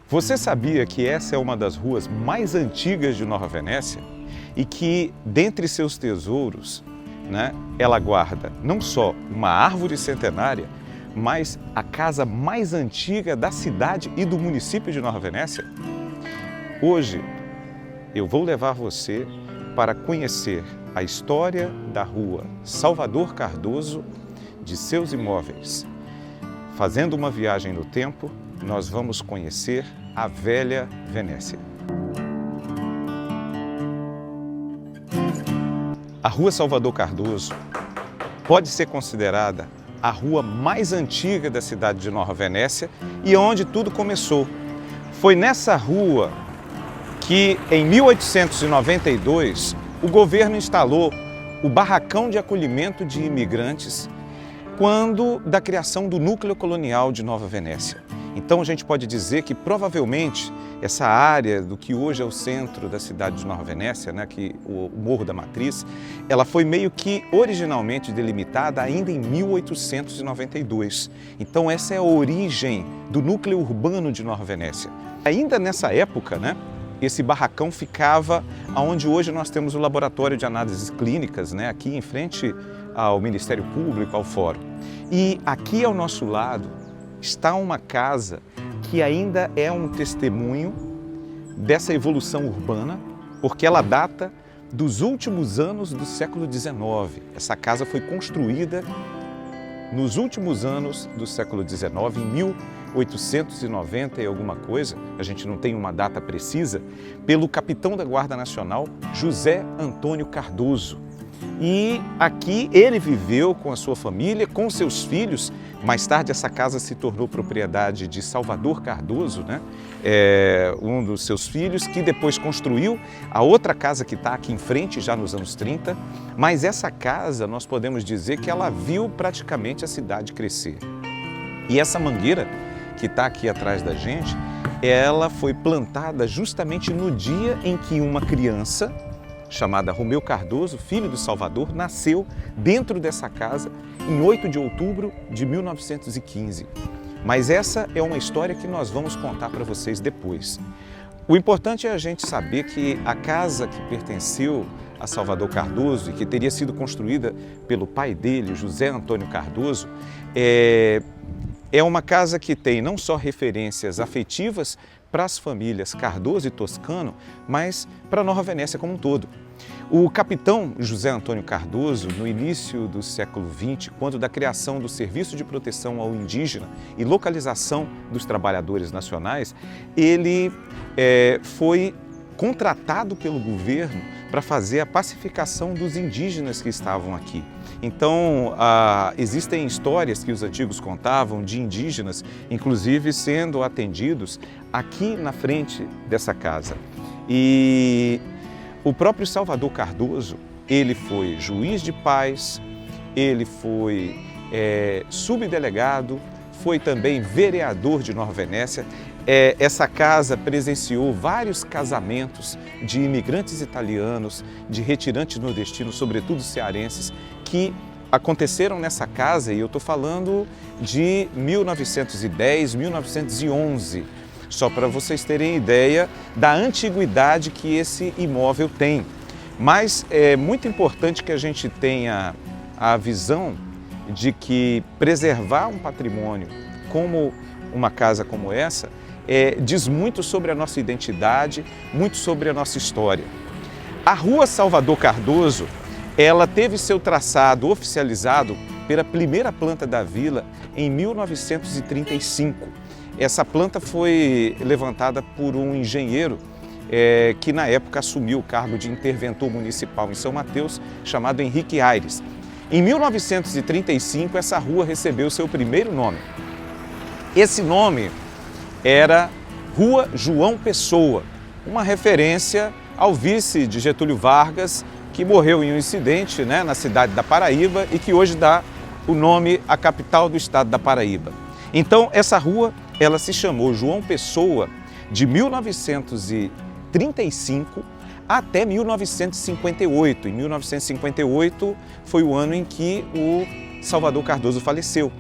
Você sabia que essa é uma das ruas mais antigas de Nova Venécia e que, dentre seus tesouros, ela guarda não só uma árvore centenária, mas a casa mais antiga da cidade e do município de Nova Venécia? Hoje eu vou levar você para conhecer a história da rua Salvador Cardoso, de seus imóveis. Fazendo uma viagem no tempo, nós vamos conhecer a velha Venécia. A rua Salvador Cardoso pode ser considerada a rua mais antiga da cidade de Nova Venécia e onde tudo começou. Foi nessa rua que, em 1892, o governo instalou o barracão de acolhimento de imigrantes quando da criação do núcleo colonial de Nova Venécia. Então a gente pode dizer que provavelmente essa área do que hoje é o centro da cidade de Nova Venécia, que o Morro da Matriz, ela foi meio que originalmente delimitada ainda em 1892. Então essa é a origem do núcleo urbano de Nova Venécia. Ainda nessa época, esse barracão ficava onde hoje nós temos o laboratório de análises clínicas, aqui em frente ao Ministério Público, ao Fórum. E aqui ao nosso lado está uma casa que ainda é um testemunho dessa evolução urbana, porque ela data dos últimos anos do século XIX. Essa casa foi construída nos últimos anos do século XIX, em 1890 e alguma coisa, a gente não tem uma data precisa, pelo capitão da Guarda Nacional, José Antônio Cardoso. E aqui ele viveu com a sua família, com seus filhos. Mais tarde essa casa se tornou propriedade de Salvador Cardoso, um dos seus filhos, que depois construiu a outra casa que está aqui em frente, já nos anos 30. Mas essa casa, nós podemos dizer que ela viu praticamente a cidade crescer. E essa mangueira que está aqui atrás da gente, ela foi plantada justamente no dia em que uma criança chamada Romeu Cardoso, filho do Salvador, nasceu dentro dessa casa em 8 de outubro de 1915. Mas essa é uma história que nós vamos contar para vocês depois. O importante é a gente saber que a casa que pertenceu a Salvador Cardoso e que teria sido construída pelo pai dele, José Antônio Cardoso, é uma casa que tem não só referências afetivas para as famílias Cardoso e Toscano, mas para Nova Venécia como um todo. O capitão José Antônio Cardoso, no início do século XX, quando da criação do Serviço de Proteção ao Indígena e localização dos trabalhadores nacionais, ele foi contratado pelo governo para fazer a pacificação dos indígenas que estavam aqui. Então, existem histórias que os antigos contavam de indígenas, inclusive sendo atendidos aqui na frente dessa casa. E o próprio Salvador Cardoso, ele foi juiz de paz, ele foi subdelegado, foi também vereador de Nova Venécia. Essa casa presenciou vários casamentos de imigrantes italianos, de retirantes nordestinos, sobretudo cearenses, que aconteceram nessa casa, e eu estou falando de 1910, 1911, só para vocês terem ideia da antiguidade que esse imóvel tem. Mas é muito importante que a gente tenha a visão de que preservar um patrimônio como uma casa como essa diz muito sobre a nossa identidade, muito sobre a nossa história. A rua Salvador Cardoso, ela teve seu traçado oficializado pela primeira planta da vila em 1935. Essa planta foi levantada por um engenheiro que na época assumiu o cargo de interventor municipal em São Mateus, chamado Henrique Aires. Em 1935, essa rua recebeu seu primeiro nome. Esse nome era Rua João Pessoa, uma referência ao vice de Getúlio Vargas, que morreu em um incidente na cidade da Paraíba e que hoje dá o nome à capital do estado da Paraíba. Então, essa rua, ela se chamou João Pessoa de 1935 até 1958. Em 1958 foi o ano em que o Salvador Cardoso faleceu.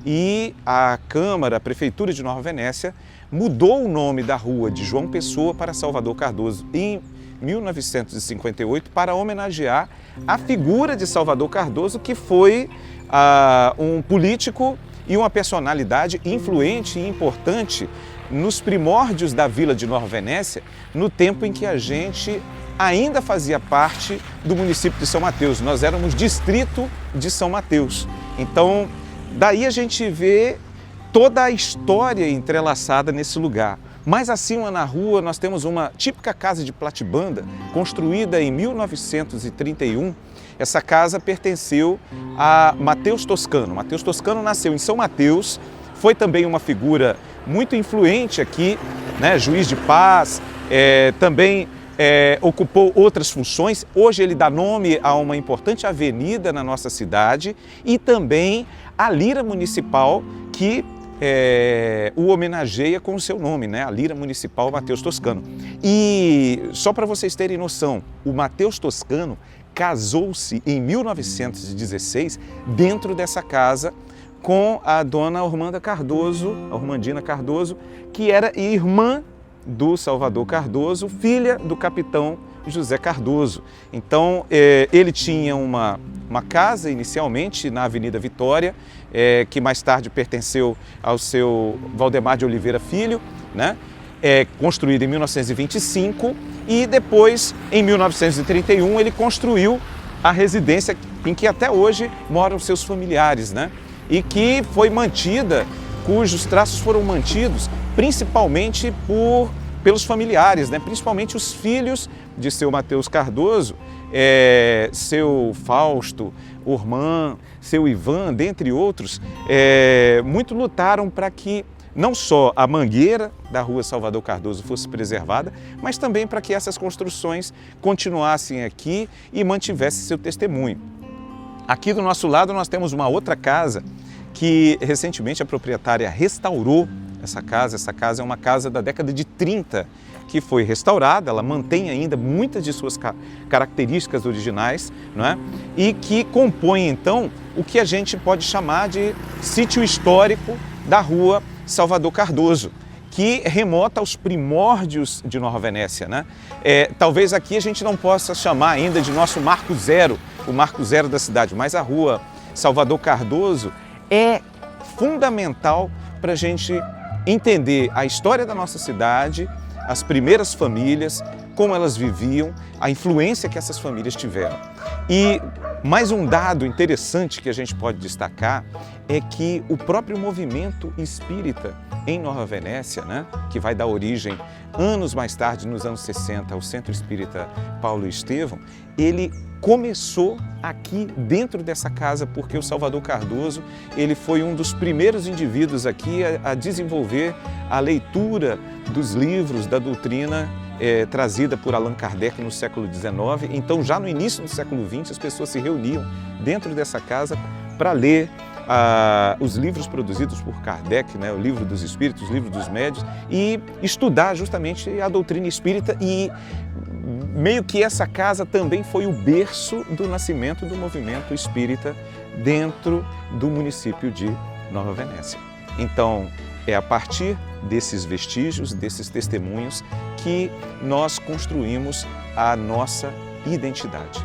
E a Câmara, a Prefeitura de Nova Venécia, mudou o nome da rua de João Pessoa para Salvador Cardoso em 1958 para homenagear a figura de Salvador Cardoso, que foi um político e uma personalidade influente e importante nos primórdios da vila de Nova Venécia, no tempo em que a gente ainda fazia parte do município de São Mateus. Nós éramos distrito de São Mateus. Então, daí a gente vê toda a história entrelaçada nesse lugar. Mais acima na rua nós temos uma típica casa de platibanda, construída em 1931. Essa casa pertenceu a Mateus Toscano. Mateus Toscano nasceu em São Mateus, foi também uma figura muito influente aqui, né? Juiz de paz, também ocupou outras funções. Hoje ele dá nome a uma importante avenida na nossa cidade e também a Lira Municipal, que o homenageia com o seu nome, né? A Lira Municipal Mateus Toscano. E só para vocês terem noção, o Mateus Toscano casou-se em 1916 dentro dessa casa com a dona Ormanda Cardoso, Ormandina Cardoso, que era irmã do Salvador Cardoso, filha do capitão José Cardoso. Então, ele tinha uma casa inicialmente na Avenida Vitória, que mais tarde pertenceu ao seu Valdemar de Oliveira Filho, né? Construída em 1925, e depois, em 1931, ele construiu a residência em que até hoje moram seus familiares, né? E que foi mantida, cujos traços foram mantidos principalmente pelos familiares, né? Principalmente os filhos de seu Mateus Cardoso, seu Fausto, Ormã, seu Ivan, dentre outros, muito lutaram para que não só a mangueira da rua Salvador Cardoso fosse preservada, mas também para que essas construções continuassem aqui e mantivessem seu testemunho. Aqui do nosso lado nós temos uma outra casa que recentemente a proprietária restaurou essa casa. Essa casa é uma casa da década de 30 que foi restaurada, ela mantém ainda muitas de suas características originais, não é? E que compõe então o que a gente pode chamar de sítio histórico da rua Salvador Cardoso, que remota aos primórdios de Nova Venécia, né? Talvez aqui a gente não possa chamar ainda de nosso marco zero, o marco zero da cidade, mas a rua Salvador Cardoso é fundamental para a gente entender a história da nossa cidade, as primeiras famílias, como elas viviam, a influência que essas famílias tiveram. E mais um dado interessante que a gente pode destacar é que o próprio movimento espírita em Nova Venécia, né, que vai dar origem anos mais tarde, nos anos 60, ao Centro Espírita Paulo e Estevão, ele começou aqui dentro dessa casa, porque o Salvador Cardoso ele foi um dos primeiros indivíduos aqui a desenvolver a leitura dos livros da doutrina trazida por Allan Kardec no século XIX. Então, já no início do século XX, as pessoas se reuniam dentro dessa casa para ler os livros produzidos por Kardec, né, o Livro dos Espíritos, o Livro dos Médiuns, e estudar justamente a doutrina espírita. E meio que essa casa também foi o berço do nascimento do movimento espírita dentro do município de Nova Venécia. Então, é a partir desses vestígios, desses testemunhos, que nós construímos a nossa identidade.